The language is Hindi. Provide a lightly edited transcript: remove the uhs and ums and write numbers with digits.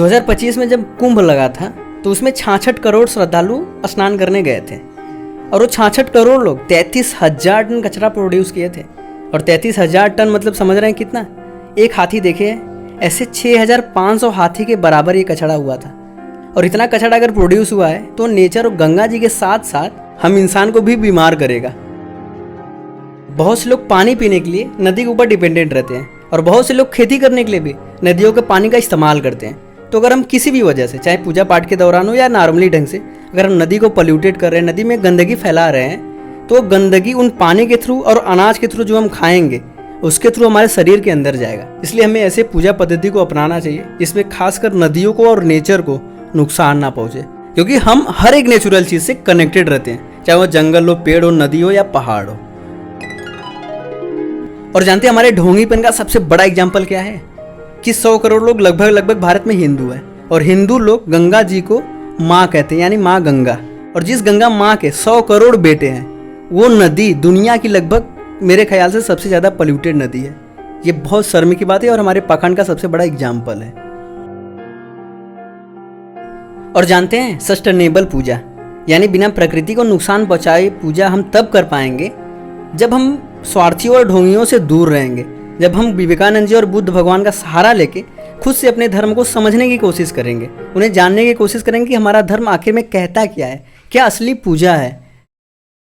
2025 में जब कुंभ लगा था तो उसमें 66 करोड़ श्रद्धालु स्नान करने गए थे और वो 66 करोड़ लोग 33,000 टन कचरा प्रोड्यूस किए थे। और 33,000 टन मतलब समझ रहे हैं कितना? एक हाथी देखे ऐसे 6,500 हाथी के बराबर ये कचरा हुआ था। और इतना कचरा अगर प्रोड्यूस हुआ है तो नेचर और गंगा जी के साथ साथ हम इंसान को भी बीमार करेगा। बहुत से लोग पानी पीने के लिए नदी के ऊपर डिपेंडेंट रहते हैं और बहुत से लोग खेती करने के लिए भी नदियों के पानी का इस्तेमाल करते हैं। तो अगर हम किसी भी वजह से, चाहे पूजा पाठ के दौरान हो या नॉर्मली ढंग से, अगर हम नदी को पोल्यूटेड कर रहे हैं, नदी में गंदगी फैला रहे हैं, तो गंदगी उन पानी के थ्रू और अनाज के थ्रू जो हम खाएंगे उसके थ्रू हमारे शरीर के अंदर जाएगा। इसलिए हमें ऐसे पूजा पद्धति को अपनाना चाहिए जिसमें खासकर नदियों को और नेचर को नुकसान ना पहुंचे, क्योंकि हम हर एक नेचुरल चीज से कनेक्टेड रहते हैं, चाहे वो जंगल हो, पेड़ हो, नदी हो या पहाड़ हो। और जानते हैं हमारे ढोंगीपन का सबसे बड़ा एग्जाम्पल क्या है? कि 100 करोड़ लोग लगभग भारत में हिंदू है और हिंदू लोग गंगा जी को माँ कहते हैं, यानी माँ गंगा। और जिस गंगा माँ के 100 करोड़ बेटे हैं, वो नदी दुनिया की लगभग मेरे ख्याल से सबसे ज़्यादा पोल्यूटेड नदी है। ये बहुत शर्म की बात है और हमारे पाखंड का सबसे बड़ा एग्जाम्पल है। और जानते हैं सस्टेनेबल पूजा यानी बिना प्रकृति को नुकसान पहुंचाए पूजा हम तब कर पाएंगे जब हम स्वार्थियों और ढोंगियों से दूर रहेंगे, जब हम विवेकानंद जी और बुद्ध भगवान का सहारा लेके खुद से अपने धर्म को समझने की कोशिश करेंगे, उन्हें जानने की कोशिश करेंगे कि हमारा धर्म आखिर में कहता क्या है, क्या असली पूजा है।